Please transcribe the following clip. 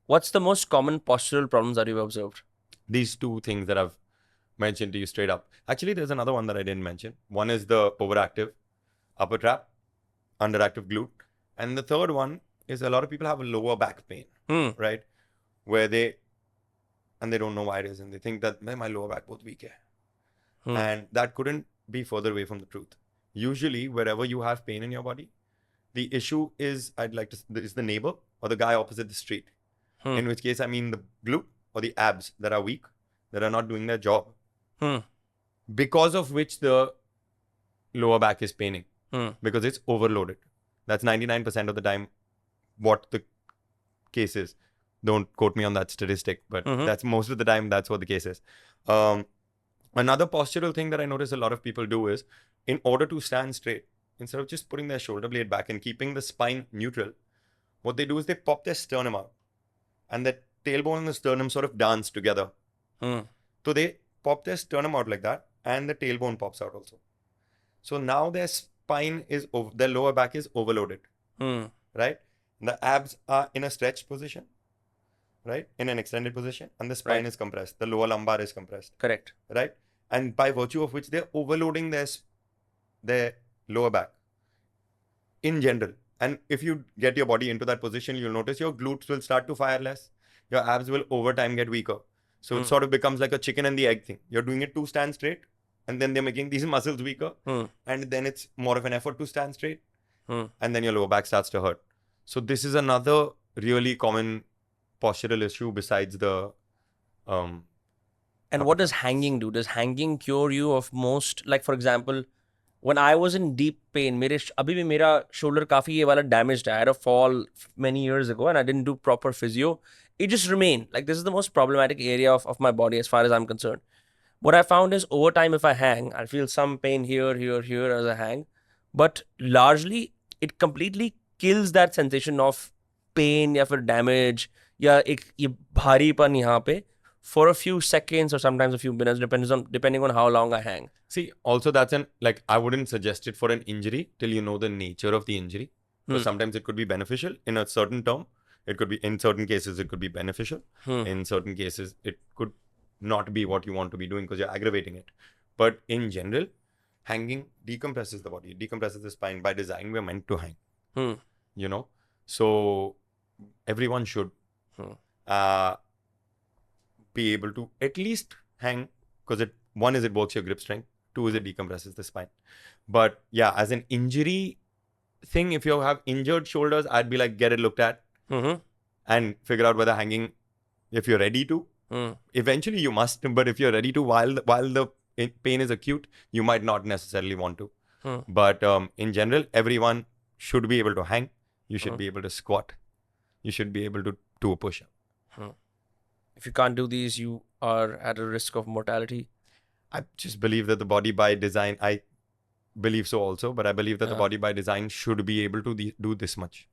What's the most common postural problems that you've observed? These two things that I've mentioned to you straight up. Actually, there's another one that I didn't mention. One is the overactive upper trap, underactive glute. And the third one is a lot of people have a lower back pain, right? Where they don't know why it is. And they think that my lower back both weak hai. And that couldn't be further away from the truth. Usually, wherever you have pain in your body, the issue is the neighbor or the guy opposite the street. In which case, I mean the glute or the abs that are weak, that are not doing their job. Because of which the lower back is paining. Because it's overloaded. That's 99% of the time what the case is. Don't quote me on that statistic, but that's most of the time that's what the case is. Another postural thing that I notice a lot of people do is, in order to stand straight, instead of just putting their shoulder blade back and keeping the spine neutral, what they do is they pop their sternum out. And the tailbone and the sternum sort of dance together. So they pop their sternum out like that, and the tailbone pops out also. So now their spine is, their lower back is overloaded, right? The abs are in a stretched position, right? In an extended position, and the spine is compressed. The lower lumbar is compressed. Correct. Right? And by virtue of which they're overloading their lower back in general. And if you get your body into that position, you'll notice your glutes will start to fire less. Your abs will over time get weaker. So it sort of becomes like a chicken and the egg thing. You're doing it to stand straight, and then they're making these muscles weaker. And then it's more of an effort to stand straight. And then your lower back starts to hurt. So this is another really common postural issue besides the... And what does hanging do? Does hanging cure you of most, like for example, when I was in deep pain, abhi bhi mera shoulder kafi ye wala damaged. I had a fall many years ago and I didn't do proper physio. It just remained. Like this is the most problematic area of my body as far as I'm concerned. What I found is over time, if I hang, I feel some pain here as I hang. But largely, it completely kills that sensation of pain या फिर damage या एक ये भारीपन यहाँ पे for a few seconds or sometimes a few minutes, depending on how long I hang. See, also that's I wouldn't suggest it for an injury till you know the nature of the injury. Because sometimes it could be beneficial in a certain term. It could be, in certain cases, it could be beneficial. In certain cases, it could not be what you want to be doing because you're aggravating it. But in general, hanging decompresses the body, decompresses the spine. By design, we're meant to hang. You know? So everyone should be able to at least hang, because one is it works your grip strength, two is it decompresses the spine. But yeah, as an injury thing, if you have injured shoulders, I'd be like, get it looked at and figure out whether hanging, if you're ready to. Eventually you must, but if you're ready to, while the pain is acute, you might not necessarily want to. But in general, everyone should be able to hang. You should be able to squat. You should be able to do a push-up. If you can't do these, you are at a risk of mortality. I just believe that the body by design, I believe so also, but I believe that the body by design should be able to do this much.